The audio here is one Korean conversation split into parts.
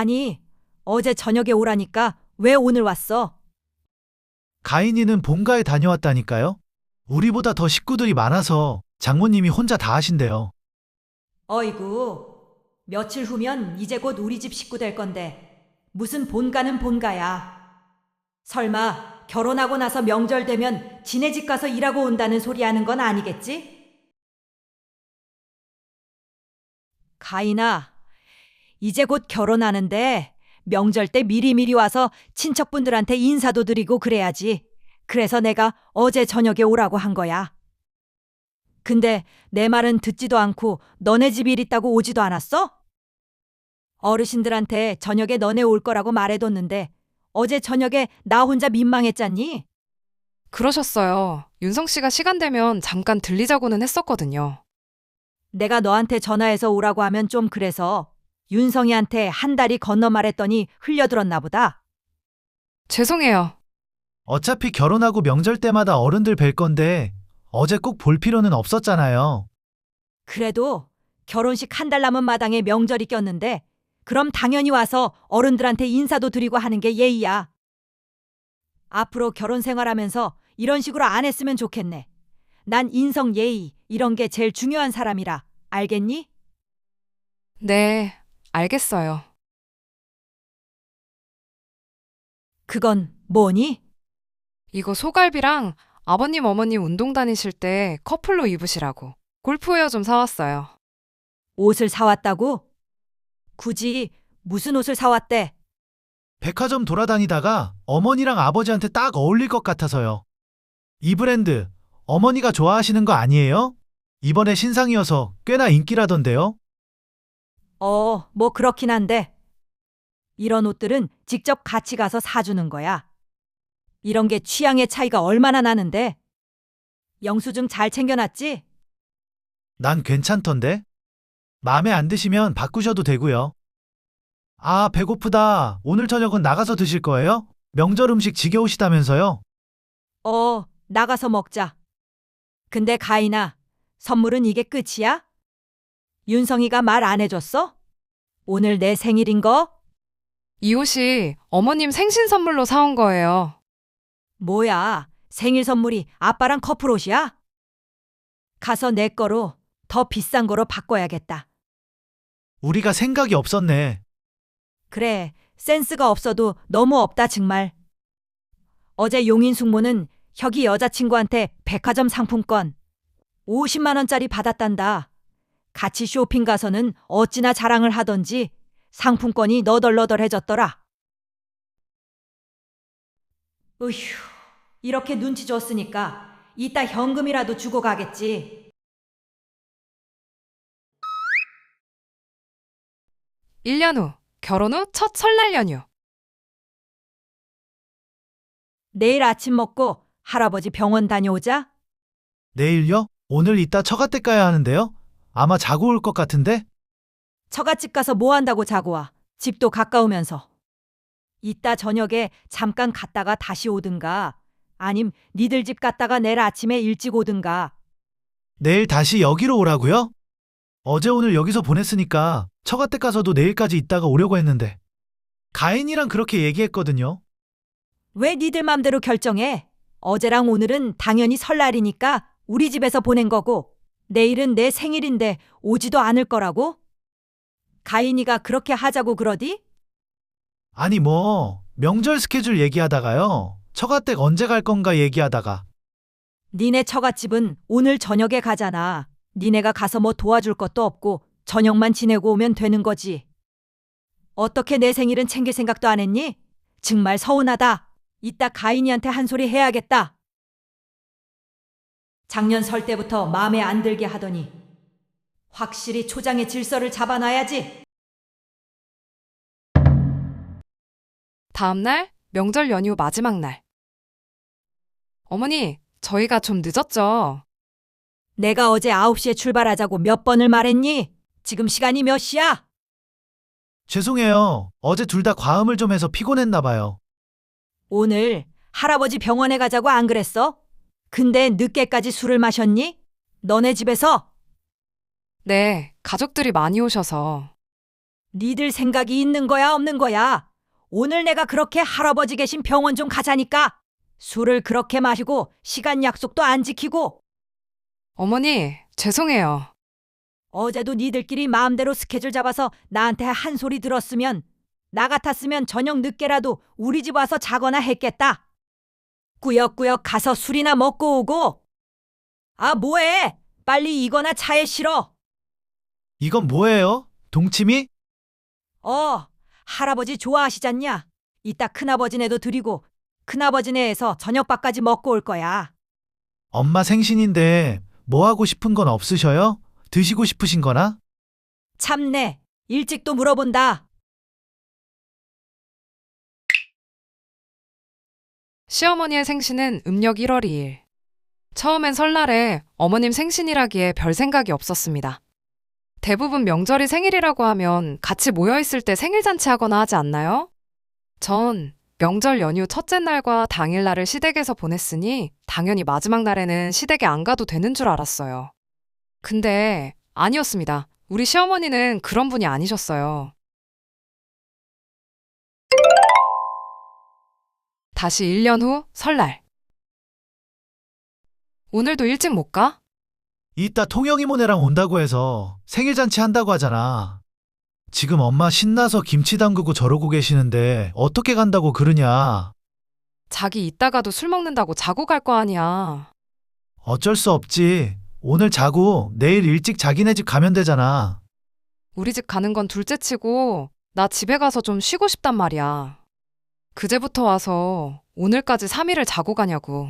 아니, 어제 저녁에 오라니까 왜 오늘 왔어? 가인이는 본가에 다녀왔다니까요? 우리보다 더 식구들이 많아서 장모님이 혼자 다 하신대요. 어이구, 며칠 후면 이제 곧 우리 집 식구 될 건데 무슨 본가는 본가야. 설마 결혼하고 나서 명절 되면 지네 집 가서 일하고 온다는 소리 하는 건 아니겠지? 가인아, 이제 곧 결혼하는데 명절 때 미리미리 와서 친척분들한테 인사도 드리고 그래야지. 그래서 내가 어제 저녁에 오라고 한 거야. 근데 내 말은 듣지도 않고 너네 집 일 있다고 오지도 않았어? 어르신들한테 저녁에 너네 올 거라고 말해뒀는데 어제 저녁에 나 혼자 민망했잖니? 그러셨어요. 윤성 씨가 시간 되면 잠깐 들리자고는 했었거든요. 내가 너한테 전화해서 오라고 하면 좀 그래서 윤성이한테 한 달이 건너 말했더니 흘려들었나 보다. 죄송해요. 어차피 결혼하고 명절 때마다 어른들 뵐 건데 어제 꼭 볼 필요는 없었잖아요. 그래도 결혼식 한 달 남은 마당에 명절이 꼈는데 그럼 당연히 와서 어른들한테 인사도 드리고 하는 게 예의야. 앞으로 결혼 생활하면서 이런 식으로 안 했으면 좋겠네. 난 인성 예의 이런 게 제일 중요한 사람이라. 알겠니? 네, 알겠어요. 그건 뭐니? 이거 소갈비랑 아버님 어머님 운동 다니실 때 커플로 입으시라고 골프웨어 좀 사왔어요. 옷을 사왔다고? 굳이 무슨 옷을 사왔대? 백화점 돌아다니다가 어머니랑 아버지한테 딱 어울릴 것 같아서요. 이 브랜드 어머니가 좋아하시는 거 아니에요? 이번에 신상이어서 꽤나 인기라던데요. 뭐 그렇긴 한데. 이런 옷들은 직접 같이 가서 사주는 거야. 이런 게 취향의 차이가 얼마나 나는데. 영수증 잘 챙겨놨지? 난 괜찮던데. 마음에 안 드시면 바꾸셔도 되고요. 아, 배고프다. 오늘 저녁은 나가서 드실 거예요? 명절 음식 지겨우시다면서요? 나가서 먹자. 근데 가인아, 선물은 이게 끝이야? 윤성이가 말 안 해줬어? 오늘 내 생일인 거? 이 옷이 어머님 생신 선물로 사온 거예요. 뭐야, 생일 선물이 아빠랑 커플 옷이야? 가서 내 거로 더 비싼 거로 바꿔야겠다. 우리가 생각이 없었네. 그래, 센스가 없어도 너무 없다 정말. 어제 용인 숙모는 혁이 여자친구한테 백화점 상품권 50만 원짜리 받았단다. 같이 쇼핑 가서는 어찌나 자랑을 하던지 상품권이 너덜너덜해졌더라. 으휴, 이렇게 눈치 줬으니까 이따 현금이라도 주고 가겠지. 1년 후, 결혼 후 첫 설날 연휴. 내일 아침 먹고 할아버지 병원 다녀오자. 내일요? 오늘 이따 처갓댁 가야 하는데요? 아마 자고 올 것 같은데? 처갓집 가서 뭐 한다고 자고 와. 집도 가까우면서. 이따 저녁에 잠깐 갔다가 다시 오든가 아님 니들 집 갔다가 내일 아침에 일찍 오든가. 내일 다시 여기로 오라고요? 어제 오늘 여기서 보냈으니까 처갓댁 가서도 내일까지 있다가 오려고 했는데. 가인이랑 그렇게 얘기했거든요. 왜 니들 맘대로 결정해? 어제랑 오늘은 당연히 설날이니까 우리 집에서 보낸 거고 내일은 내 생일인데 오지도 않을 거라고? 가인이가 그렇게 하자고 그러디? 아니 뭐 명절 스케줄 얘기하다가요. 처갓댁 언제 갈 건가 얘기하다가. 니네 처갓집은 오늘 저녁에 가잖아. 니네가 가서 뭐 도와줄 것도 없고 저녁만 지내고 오면 되는 거지. 어떻게 내 생일은 챙길 생각도 안 했니? 정말 서운하다. 이따 가인이한테 한 소리 해야겠다. 작년 설 때부터 마음에 안 들게 하더니 확실히 초장의 질서를 잡아놔야지. 다음 날, 명절 연휴 마지막 날. 어머니, 저희가 좀 늦었죠? 내가 어제 9시에 출발하자고 몇 번을 말했니? 지금 시간이 몇 시야? 죄송해요. 어제 둘 다 과음을 좀 해서 피곤했나 봐요. 오늘 할아버지 병원에 가자고 안 그랬어? 근데 늦게까지 술을 마셨니? 너네 집에서? 네, 가족들이 많이 오셔서. 니들 생각이 있는 거야, 없는 거야? 오늘 내가 그렇게 할아버지 계신 병원 좀 가자니까 술을 그렇게 마시고 시간 약속도 안 지키고 어머니, 죄송해요. 어제도 니들끼리 마음대로 스케줄 잡아서 나한테 한 소리 들었으면 나 같았으면 저녁 늦게라도 우리 집 와서 자거나 했겠다. 꾸역꾸역 가서 술이나 먹고 오고. 아, 뭐해? 빨리 이거나 차에 실어. 이건 뭐예요? 동치미? 할아버지 좋아하시잖냐? 이따 큰아버지네도 드리고 큰아버지네에서 저녁밥까지 먹고 올 거야. 엄마 생신인데 뭐 하고 싶은 건 없으셔요? 드시고 싶으신 거나? 참네. 일찍도 물어본다. 시어머니의 생신은 음력 1월 2일. 처음엔 설날에 어머님 생신이라기에 별 생각이 없었습니다. 대부분 명절이 생일이라고 하면 같이 모여있을 때 생일잔치 하거나 하지 않나요? 전 명절 연휴 첫째 날과 당일날을 시댁에서 보냈으니 당연히 마지막 날에는 시댁에 안 가도 되는 줄 알았어요. 근데 아니었습니다. 우리 시어머니는 그런 분이 아니셨어요. 다시 1년 후 설날. 오늘도 일찍 못 가? 이따 통영이모네랑 온다고 해서 생일잔치 한다고 하잖아. 지금 엄마 신나서 김치 담그고 저러고 계시는데 어떻게 간다고 그러냐. 자기 이따가도 술 먹는다고 자고 갈 거 아니야. 어쩔 수 없지. 오늘 자고 내일 일찍 자기네 집 가면 되잖아. 우리 집 가는 건 둘째 치고 나 집에 가서 좀 쉬고 싶단 말이야. 그제부터 와서 오늘까지 3일을 자고 가냐고.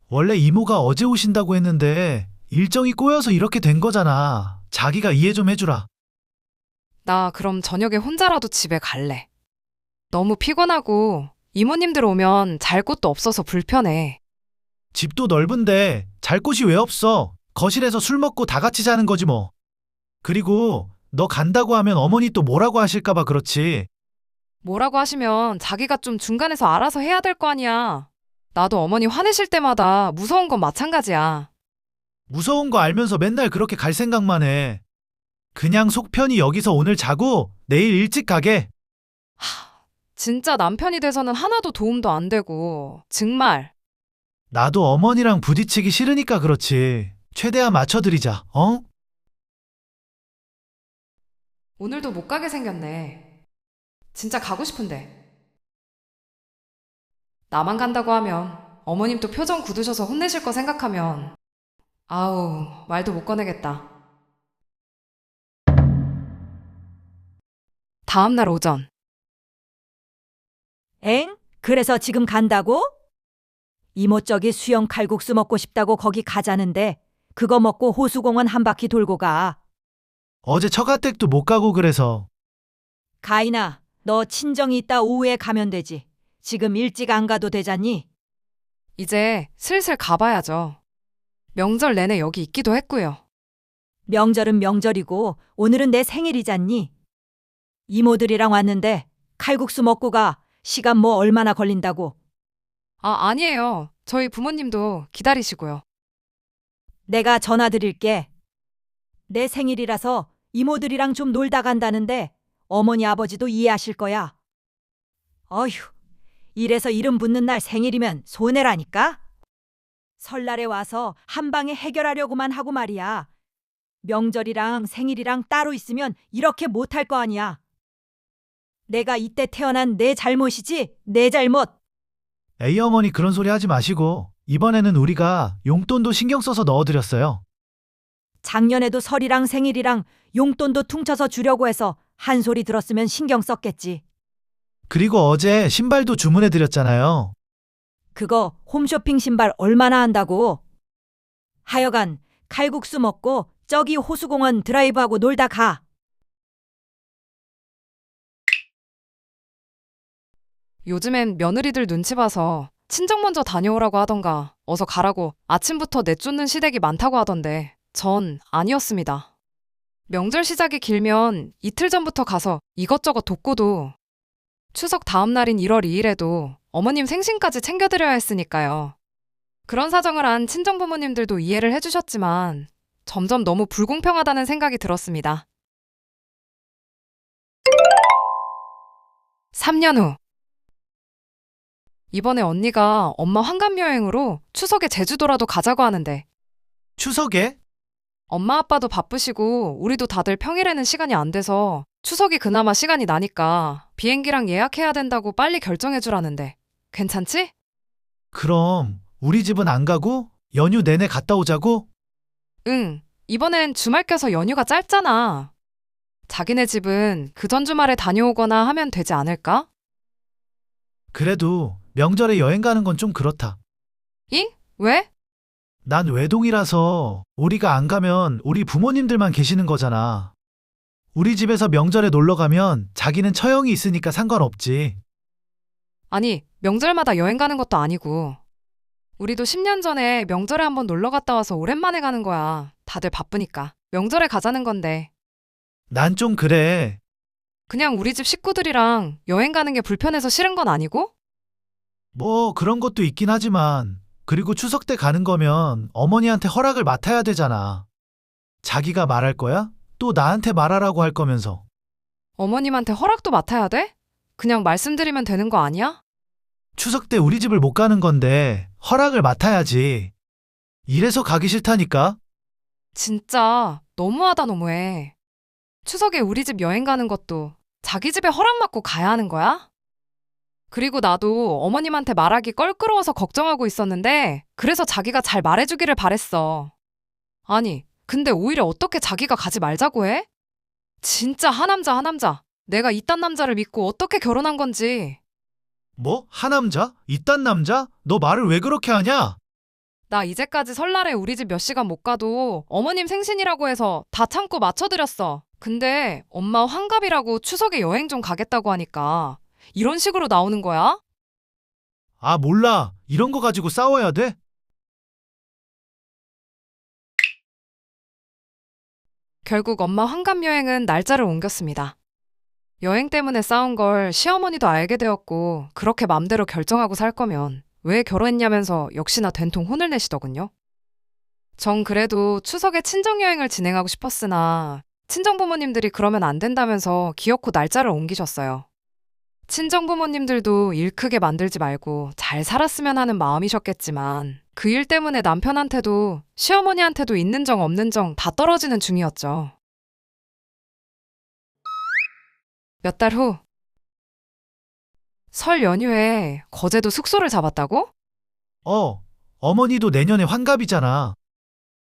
원래 이모가 어제 오신다고 했는데 일정이 꼬여서 이렇게 된 거잖아. 자기가 이해 좀 해주라. 나 그럼 저녁에 혼자라도 집에 갈래. 너무 피곤하고 이모님들 오면 잘 곳도 없어서 불편해. 집도 넓은데 잘 곳이 왜 없어? 거실에서 술 먹고 다 같이 자는 거지 뭐. 그리고 너 간다고 하면 어머니 또 뭐라고 하실까 봐 그렇지. 뭐라고 하시면 자기가 좀 중간에서 알아서 해야 될 거 아니야. 나도 어머니 화내실 때마다 무서운 건 마찬가지야. 무서운 거 알면서 맨날 그렇게 갈 생각만 해. 그냥 속 편히 여기서 오늘 자고 내일 일찍 가게. 진짜 남편이 돼서는 하나도 도움도 안 되고 정말. 나도 어머니랑 부딪히기 싫으니까 그렇지. 최대한 맞춰드리자, 어? 오늘도 못 가게 생겼네. 진짜 가고 싶은데. 나만 간다고 하면 어머님 또 표정 굳으셔서 혼내실 거 생각하면 아우, 말도 못 꺼내겠다. 다음 날 오전. 엥? 그래서 지금 간다고? 이모 저기 수영 칼국수 먹고 싶다고 거기 가자는데 그거 먹고 호수공원 한 바퀴 돌고 가. 어제 처가댁도 못 가고 그래서. 가인아, 너 친정이 있다 오후에 가면 되지. 지금 일찍 안 가도 되잖니? 이제 슬슬 가봐야죠. 명절 내내 여기 있기도 했고요. 명절은 명절이고 오늘은 내 생일이잖니? 이모들이랑 왔는데 칼국수 먹고 가. 시간 뭐 얼마나 걸린다고. 아니에요. 저희 부모님도 기다리시고요. 내가 전화 드릴게. 내 생일이라서 이모들이랑 좀 놀다 간다는데 어머니 아버지도 이해하실 거야. 어휴, 이래서 이름 붙는 날 생일이면 손해라니까? 설날에 와서 한 방에 해결하려고만 하고 말이야. 명절이랑 생일이랑 따로 있으면 이렇게 못할 거 아니야. 내가 이때 태어난 내 잘못이지, 내 잘못. 에이 어머니 그런 소리 하지 마시고 이번에는 우리가 용돈도 신경 써서 넣어드렸어요. 작년에도 설이랑 생일이랑 용돈도 퉁쳐서 주려고 해서 한 소리 들었으면 신경 썼겠지. 그리고 어제 신발도 주문해드렸잖아요. 그거 홈쇼핑 신발 얼마나 한다고? 하여간 칼국수 먹고 저기 호수공원 드라이브하고 놀다 가. 요즘엔 며느리들 눈치 봐서 친정 먼저 다녀오라고 하던가 어서 가라고 아침부터 내쫓는 시댁이 많다고 하던데 전 아니었습니다. 명절 시작이 길면 이틀 전부터 가서 이것저것 돕고도 추석 다음 날인 1월 2일에도 어머님 생신까지 챙겨드려야 했으니까요. 그런 사정을 안 친정부모님들도 이해를 해주셨지만 점점 너무 불공평하다는 생각이 들었습니다. 3년 후. 이번에 언니가 엄마 환갑 여행으로 추석에 제주도라도 가자고 하는데 추석에? 엄마 아빠도 바쁘시고 우리도 다들 평일에는 시간이 안 돼서 추석이 그나마 시간이 나니까 비행기랑 예약해야 된다고 빨리 결정해 주라는데 괜찮지? 그럼 우리 집은 안 가고 연휴 내내 갔다 오자고? 응. 이번엔 주말 껴서 연휴가 짧잖아. 자기네 집은 그 전 주말에 다녀오거나 하면 되지 않을까? 그래도 명절에 여행 가는 건 좀 그렇다. 잉? 왜? 난 외동이라서 우리가 안 가면 우리 부모님들만 계시는 거잖아. 우리 집에서 명절에 놀러 가면 자기는 처형이 있으니까 상관없지. 아니, 명절마다 여행 가는 것도 아니고. 우리도 10년 전에 명절에 한번 놀러 갔다 와서 오랜만에 가는 거야. 다들 바쁘니까. 명절에 가자는 건데. 난 좀 그래. 그냥 우리 집 식구들이랑 여행 가는 게 불편해서 싫은 건 아니고? 뭐 그런 것도 있긴 하지만 그리고 추석 때 가는 거면 어머니한테 허락을 맡아야 되잖아. 자기가 말할 거야? 또 나한테 말하라고 할 거면서. 어머님한테 허락도 맡아야 돼? 그냥 말씀드리면 되는 거 아니야? 추석 때 우리 집을 못 가는 건데 허락을 맡아야지. 이래서 가기 싫다니까. 진짜 너무하다 너무해. 추석에 우리 집 여행 가는 것도 자기 집에 허락 받고 가야 하는 거야? 그리고 나도 어머님한테 말하기 껄끄러워서 걱정하고 있었는데 그래서 자기가 잘 말해주기를 바랬어. 아니, 근데 오히려 어떻게 자기가 가지 말자고 해? 진짜 하남자 하남자. 내가 이딴 남자를 믿고 어떻게 결혼한 건지. 뭐? 하남자? 이딴 남자? 너 말을 왜 그렇게 하냐? 나 이제까지 설날에 우리 집 몇 시간 못 가도 어머님 생신이라고 해서 다 참고 맞춰드렸어. 근데 엄마 환갑이라고 추석에 여행 좀 가겠다고 하니까 이런 식으로 나오는 거야? 아, 몰라. 이런 거 가지고 싸워야 돼? 결국 엄마 환갑 여행은 날짜를 옮겼습니다. 여행 때문에 싸운 걸 시어머니도 알게 되었고 그렇게 맘대로 결정하고 살 거면 왜 결혼했냐면서 역시나 된통 혼을 내시더군요. 전 그래도 추석에 친정여행을 진행하고 싶었으나 친정부모님들이 그러면 안 된다면서 기어코 날짜를 옮기셨어요. 친정부모님들도 일 크게 만들지 말고 잘 살았으면 하는 마음이셨겠지만 그 일 때문에 남편한테도 시어머니한테도 있는 정 없는 정 다 떨어지는 중이었죠. 몇 달 후, 설 연휴에 거제도 숙소를 잡았다고? 어머니도 내년에 환갑이잖아.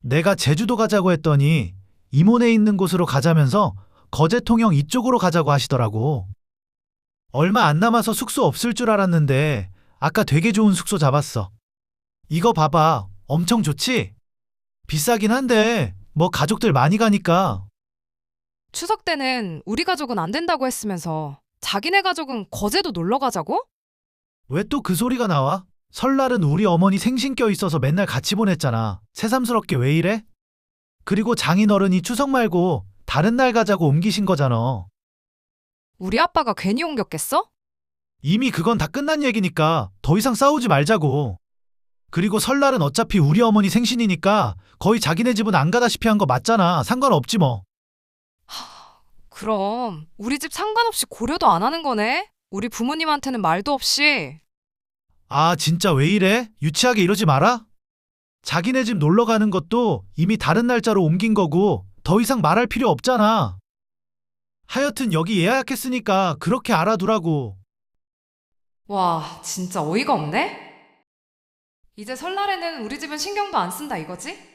내가 제주도 가자고 했더니 이모네 있는 곳으로 가자면서 거제 통영 이쪽으로 가자고 하시더라고. 얼마 안 남아서 숙소 없을 줄 알았는데 아까 되게 좋은 숙소 잡았어. 이거 봐봐. 엄청 좋지? 비싸긴 한데 뭐 가족들 많이 가니까. 추석 때는 우리 가족은 안 된다고 했으면서 자기네 가족은 거제도 놀러 가자고? 왜 또 그 소리가 나와? 설날은 우리 어머니 생신 껴 있어서 맨날 같이 보냈잖아. 새삼스럽게 왜 이래? 그리고 장인어른이 추석 말고 다른 날 가자고 옮기신 거잖아. 우리 아빠가 괜히 옮겼겠어? 이미 그건 다 끝난 얘기니까 더 이상 싸우지 말자고. 그리고 설날은 어차피 우리 어머니 생신이니까 거의 자기네 집은 안 가다시피 한 거 맞잖아. 상관없지 뭐. 그럼 우리 집 상관없이 고려도 안 하는 거네? 우리 부모님한테는 말도 없이. 아, 진짜 왜 이래? 유치하게 이러지 마라. 자기네 집 놀러 가는 것도 이미 다른 날짜로 옮긴 거고 더 이상 말할 필요 없잖아. 하여튼 여기 예약했으니까 그렇게 알아두라고. 와, 진짜 어이가 없네? 이제 설날에는 우리 집은 신경도 안 쓴다 이거지?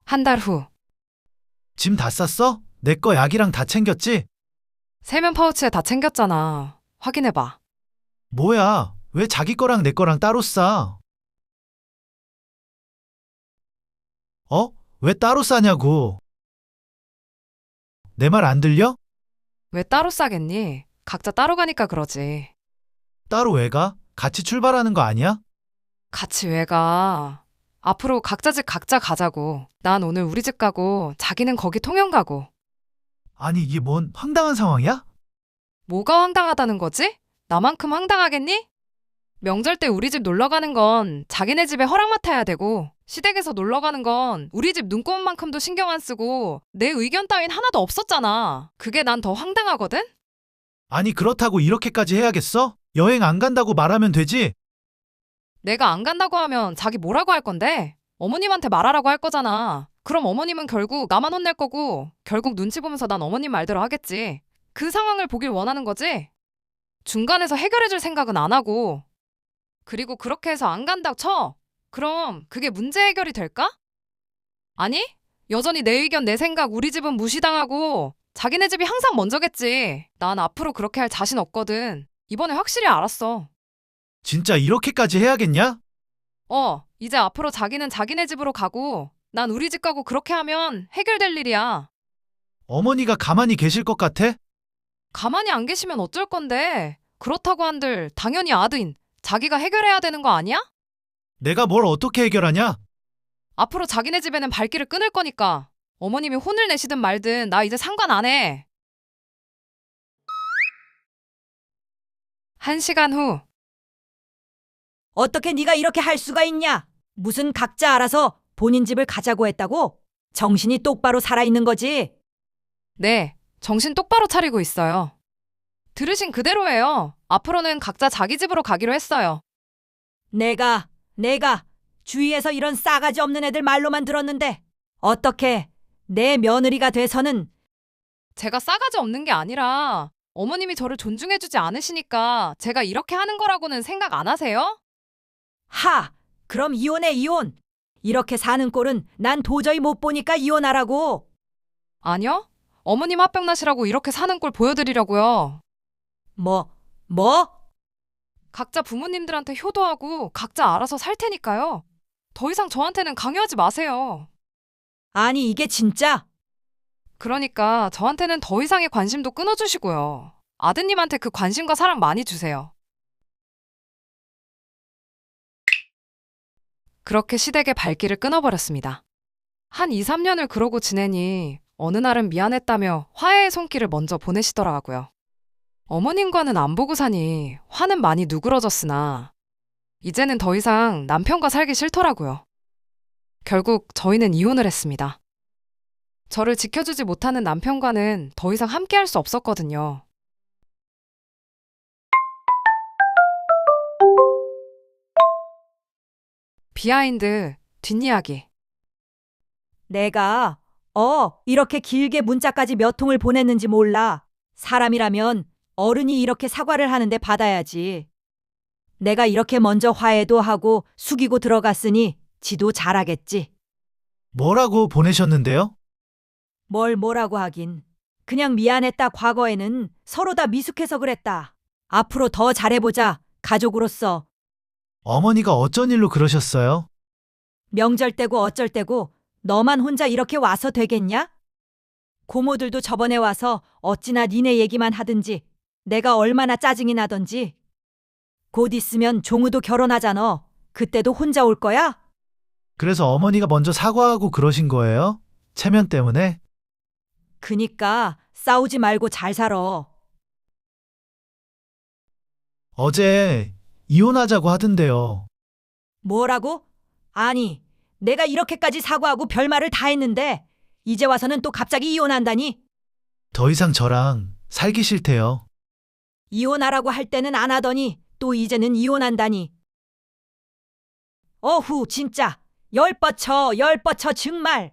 한 달 후, 짐 다 쌌어? 내 거 약이랑 다 챙겼지? 세면 파우치에 다 챙겼잖아. 확인해봐. 뭐야? 왜 자기 거랑 내 거랑 따로 싸? 왜 따로 싸냐고? 내 말 안 들려? 왜 따로 싸겠니? 각자 따로 가니까 그러지. 따로 왜 가? 같이 출발하는 거 아니야? 같이 왜 가? 앞으로 각자 집 각자 가자고. 난 오늘 우리 집 가고 자기는 거기 통영 가고. 아니, 이게 뭔 황당한 상황이야? 뭐가 황당하다는 거지? 나만큼 황당하겠니? 명절 때 우리 집 놀러 가는 건 자기네 집에 허락 맡아야 되고 시댁에서 놀러 가는 건 우리 집 눈꼽만큼도 신경 안 쓰고 내 의견 따윈 하나도 없었잖아. 그게 난 더 황당하거든? 아니, 그렇다고 이렇게까지 해야겠어? 여행 안 간다고 말하면 되지? 내가 안 간다고 하면 자기 뭐라고 할 건데? 어머님한테 말하라고 할 거잖아. 그럼 어머님은 결국 나만 혼낼 거고 결국 눈치 보면서 난 어머님 말대로 하겠지. 그 상황을 보길 원하는 거지? 중간에서 해결해줄 생각은 안 하고. 그리고 그렇게 해서 안 간다고 쳐. 그럼 그게 문제 해결이 될까? 아니, 여전히 내 의견, 내 생각, 우리 집은 무시당하고 자기네 집이 항상 먼저겠지. 난 앞으로 그렇게 할 자신 없거든. 이번에 확실히 알았어. 진짜 이렇게까지 해야겠냐? 이제 앞으로 자기는 자기네 집으로 가고 난 우리 집 가고 그렇게 하면 해결될 일이야. 어머니가 가만히 계실 것 같아? 가만히 안 계시면 어쩔 건데. 그렇다고 한들 당연히 아드인 자기가 해결해야 되는 거 아니야? 내가 뭘 어떻게 해결하냐? 앞으로 자기네 집에는 발길을 끊을 거니까. 어머님이 혼을 내시든 말든 나 이제 상관 안 해. 1시간 후. 어떻게 네가 이렇게 할 수가 있냐? 무슨 각자 알아서 본인 집을 가자고 했다고? 정신이 똑바로 살아있는 거지? 네, 정신 똑바로 차리고 있어요. 들으신 그대로예요. 앞으로는 각자 자기 집으로 가기로 했어요. 내가 주위에서 이런 싸가지 없는 애들 말로만 들었는데 어떻게 내 며느리가 돼서는 제가 싸가지 없는 게 아니라 어머님이 저를 존중해주지 않으시니까 제가 이렇게 하는 거라고는 생각 안 하세요? 그럼 이혼해 이혼. 이렇게 사는 꼴은 난 도저히 못 보니까 이혼하라고. 아니요. 어머님 화병 나시라고 이렇게 사는 꼴 보여드리려고요. 뭐? 각자 부모님들한테 효도하고 각자 알아서 살 테니까요. 더 이상 저한테는 강요하지 마세요. 아니 이게 진짜? 그러니까 저한테는 더 이상의 관심도 끊어주시고요. 아드님한테 그 관심과 사랑 많이 주세요. 그렇게 시댁의 발길을 끊어버렸습니다. 한 2, 3년을 그러고 지내니 어느 날은 미안했다며 화해의 손길을 먼저 보내시더라고요. 어머님과는 안 보고 사니 화는 많이 누그러졌으나 이제는 더 이상 남편과 살기 싫더라고요. 결국 저희는 이혼을 했습니다. 저를 지켜주지 못하는 남편과는 더 이상 함께할 수 없었거든요. 비하인드 뒷이야기. 내가 이렇게 길게 문자까지 몇 통을 보냈는지 몰라. 사람이라면 어른이 이렇게 사과를 하는데 받아야지. 내가 이렇게 먼저 화해도 하고 숙이고 들어갔으니 지도 잘하겠지. 뭐라고 보내셨는데요? 뭐라고 하긴. 그냥 미안했다. 과거에는 서로 다 미숙해서 그랬다. 앞으로 더 잘해보자. 가족으로서. 어머니가 어쩐 일로 그러셨어요? 명절 때고 어쩔 때고 너만 혼자 이렇게 와서 되겠냐? 고모들도 저번에 와서 어찌나 니네 얘기만 하든지 내가 얼마나 짜증이 나던지. 곧 있으면 종우도 결혼하잖아. 그때도 혼자 올 거야? 그래서 어머니가 먼저 사과하고 그러신 거예요? 체면 때문에? 그니까 싸우지 말고 잘 살아. 어제 이혼하자고 하던데요. 뭐라고? 아니, 내가 이렇게까지 사과하고 별말을 다 했는데 이제 와서는 또 갑자기 이혼한다니? 더 이상 저랑 살기 싫대요. 이혼하라고 할 때는 안 하더니 또 이제는 이혼한다니. 어후 진짜 열뻗쳐 정말.